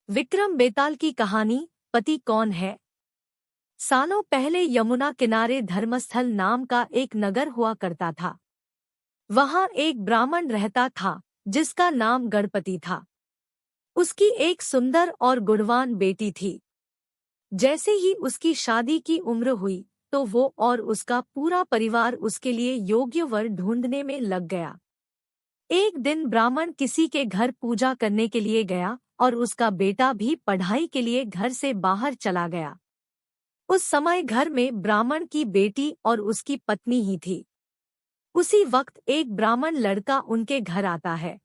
विक्रम बेताल की कहानी पति कौन है। सालों पहले यमुना किनारे धर्मस्थल नाम का एक नगर हुआ करता था। वहां एक ब्राह्मण रहता था जिसका नाम गणपति था। उसकी एक सुंदर और गुणवान बेटी थी। जैसे ही उसकी शादी की उम्र हुई तो वो और उसका पूरा परिवार उसके लिए योग्य वर ढूंढने में लग गया। एक दिन ब्राह्मण किसी के घर पूजा करने के लिए गया और उसका बेटा भी पढ़ाई के लिए घर से बाहर चला गया। उस समय घर में ब्राह्मण की बेटी और उसकी पत्नी ही थी। उसी वक्त एक ब्राह्मण लड़का उनके घर आता है।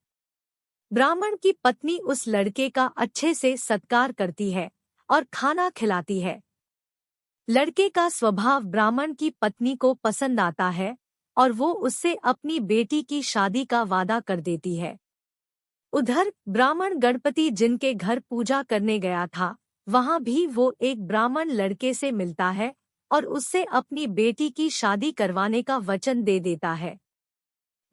ब्राह्मण की पत्नी उस लड़के का अच्छे से सत्कार करती है और खाना खिलाती है। लड़के का स्वभाव ब्राह्मण की पत्नी को पसंद आता है और वो उससे अपनी बेटी की शादी का वादा कर देती है। उधर ब्राह्मण गणपति जिनके घर पूजा करने गया था, वहां भी वो एक ब्राह्मण लड़के से मिलता है और उससे अपनी बेटी की शादी करवाने का वचन दे देता है।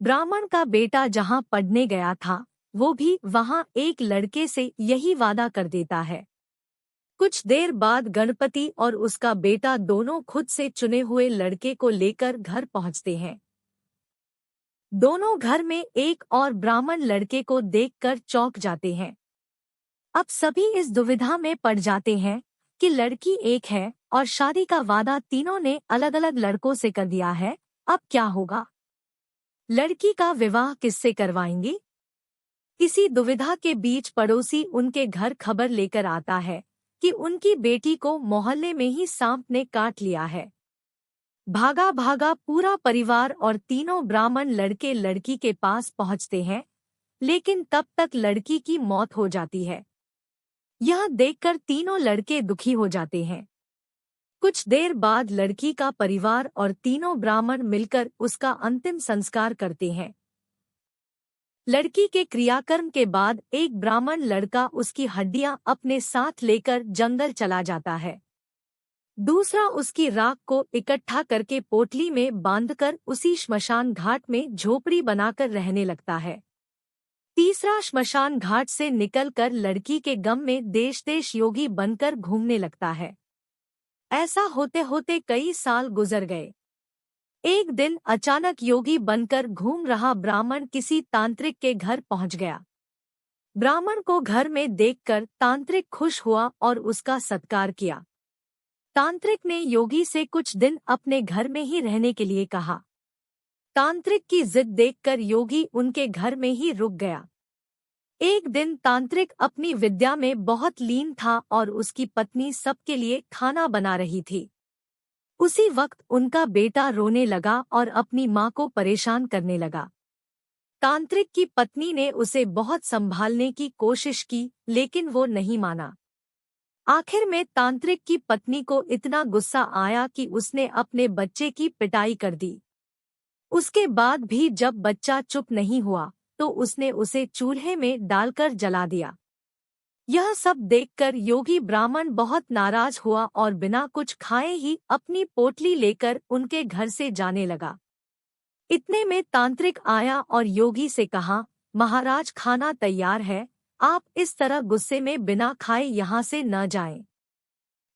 ब्राह्मण का बेटा जहां पढ़ने गया था, वो भी वहां एक लड़के से यही वादा कर देता है। कुछ देर बाद गणपति और उसका बेटा दोनों खुद से चुने हुए लड़के को लेकर घर पहुंचते हैं। दोनों घर में एक और ब्राह्मण लड़के को देखकर चौंक जाते हैं। अब सभी इस दुविधा में पड़ जाते हैं कि लड़की एक है और शादी का वादा तीनों ने अलग अलग लड़कों से कर दिया है। अब क्या होगा? लड़की का विवाह किससे करवाएंगे? इसी दुविधा के बीच पड़ोसी उनके घर खबर लेकर आता है कि उनकी बेटी को मोहल्ले में ही सांप ने काट लिया है। भागा भागा पूरा परिवार और तीनों ब्राह्मण लड़के लड़की के पास पहुंचते हैं, लेकिन तब तक लड़की की मौत हो जाती है। यह देखकर तीनों लड़के दुखी हो जाते हैं। कुछ देर बाद लड़की का परिवार और तीनों ब्राह्मण मिलकर उसका अंतिम संस्कार करते हैं। लड़की के क्रियाकर्म के बाद एक ब्राह्मण लड़का उसकी हड्डियां अपने साथ लेकर जंगल चला जाता है। दूसरा उसकी राख को इकट्ठा करके पोटली में बांधकर उसी श्मशान घाट में झोपड़ी बनाकर रहने लगता है। तीसरा श्मशान घाट से निकलकर लड़की के गम में देश देश योगी बनकर घूमने लगता है। ऐसा होते होते कई साल गुजर गए। एक दिन अचानक योगी बनकर घूम रहा ब्राह्मण किसी तांत्रिक के घर पहुंच गया। ब्राह्मण को घर में देखकर तांत्रिक खुश हुआ और उसका सत्कार किया। तांत्रिक ने योगी से कुछ दिन अपने घर में ही रहने के लिए कहा। तांत्रिक की जिद देखकर योगी उनके घर में ही रुक गया। एक दिन तांत्रिक अपनी विद्या में बहुत लीन था और उसकी पत्नी सबके लिए खाना बना रही थी। उसी वक्त उनका बेटा रोने लगा और अपनी माँ को परेशान करने लगा। तांत्रिक की पत्नी ने उसे बहुत संभालने की कोशिश की, लेकिन वो नहीं माना। आखिर में तांत्रिक की पत्नी को इतना गुस्सा आया कि उसने अपने बच्चे की पिटाई कर दी। उसके बाद भी जब बच्चा चुप नहीं हुआ तो उसने उसे चूल्हे में डालकर जला दिया। यह सब देखकर योगी ब्राह्मण बहुत नाराज हुआ और बिना कुछ खाए ही अपनी पोटली लेकर उनके घर से जाने लगा। इतने में तांत्रिक आया और योगी से कहा, महाराज खाना तैयार है, आप इस तरह गुस्से में बिना खाए यहाँ से न जाएं।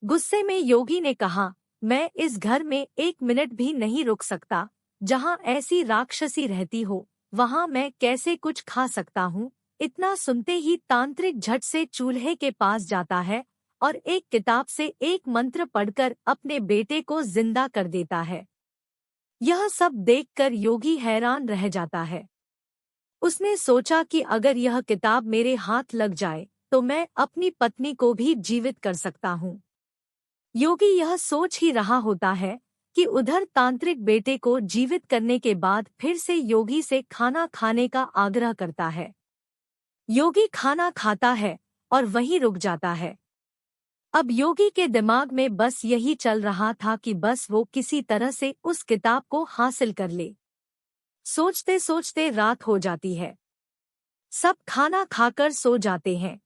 गुस्से में योगी ने कहा, मैं इस घर में एक मिनट भी नहीं रुक सकता। जहाँ ऐसी राक्षसी रहती हो वहाँ मैं कैसे कुछ खा सकता हूँ। इतना सुनते ही तांत्रिक झट से चूल्हे के पास जाता है और एक किताब से एक मंत्र पढ़कर अपने बेटे को जिंदा कर देता है। यह सब देखकर योगी हैरान रह जाता है। उसने सोचा कि अगर यह किताब मेरे हाथ लग जाए तो मैं अपनी पत्नी को भी जीवित कर सकता हूँ। योगी यह सोच ही रहा होता है कि उधर तांत्रिक बेटे को जीवित करने के बाद फिर से योगी से खाना खाने का आग्रह करता है। योगी खाना खाता है और वहीं रुक जाता है। अब योगी के दिमाग में बस यही चल रहा था कि बस वो किसी तरह से उस किताब को हासिल कर ले। सोचते सोचते रात हो जाती है। सब खाना खाकर सो जाते हैं।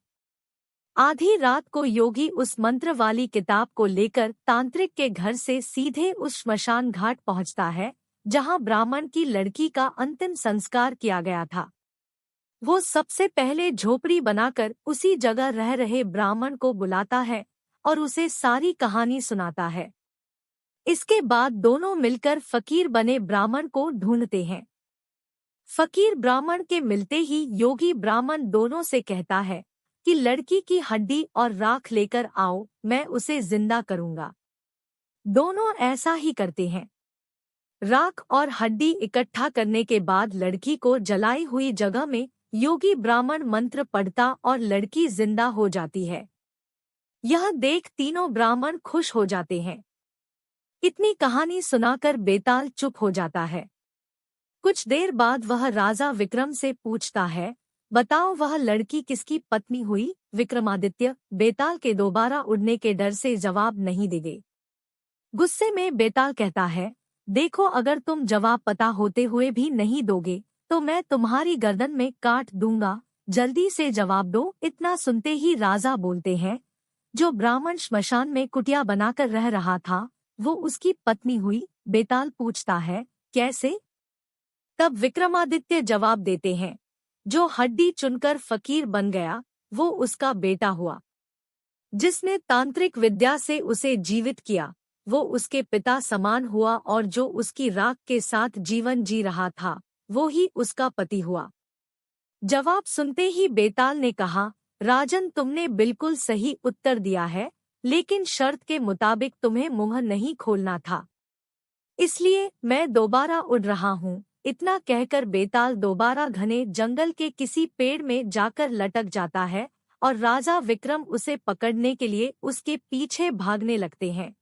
आधी रात को योगी उस मंत्र वाली किताब को लेकर तांत्रिक के घर से सीधे उस श्मशान घाट पहुंचता है, जहां ब्राह्मण की लड़की का अंतिम संस्कार किया गया था। वो सबसे पहले झोपड़ी बनाकर उसी जगह रह रहे ब्राह्मण को बुलाता है और उसे सारी कहानी सुनाता है। इसके बाद दोनों मिलकर फकीर बने ब्राह्मण को ढूंढते हैं। फकीर ब्राह्मण के मिलते ही योगी ब्राह्मण दोनों से कहता है कि लड़की की हड्डी और राख लेकर आओ, मैं उसे जिंदा करूंगा। दोनों ऐसा ही करते हैं। राख और हड्डी इकट्ठा करने के बाद लड़की को जलाई हुई जगह में योगी ब्राह्मण मंत्र पढ़ता और लड़की जिंदा हो जाती है। यह देख तीनों ब्राह्मण खुश हो जाते हैं। इतनी कहानी सुनाकर बेताल चुप हो जाता है। कुछ देर बाद वह राजा विक्रम से पूछता है, बताओ वह लड़की किसकी पत्नी हुई? विक्रमादित्य बेताल के दोबारा उड़ने के डर से जवाब नहीं देंगे। गुस्से में बेताल कहता है, देखो अगर तुम जवाब पता होते हुए भी नहीं दोगे तो मैं तुम्हारी गर्दन में काट दूंगा, जल्दी से जवाब दो। इतना सुनते ही राजा बोलते हैं, जो ब्राह्मण श्मशान में कुटिया बनाकर रह रहा था वो उसकी पत्नी हुई। बेताल पूछता है, कैसे? तब विक्रमादित्य जवाब देते हैं, जो हड्डी चुनकर फकीर बन गया वो उसका बेटा हुआ। जिसने तांत्रिक विद्या से उसे जीवित किया वो उसके पिता समान हुआ, और जो उसकी राख के साथ जीवन जी रहा था वो ही उसका पति हुआ। जवाब सुनते ही बेताल ने कहा, राजन तुमने बिल्कुल सही उत्तर दिया है, लेकिन शर्त के मुताबिक तुम्हें मुंह नहीं खोलना था, इसलिए मैं दोबारा उड़ रहा हूँ। इतना कहकर बेताल दोबारा घने जंगल के किसी पेड़ में जाकर लटक जाता है और राजा विक्रम उसे पकड़ने के लिए उसके पीछे भागने लगते हैं।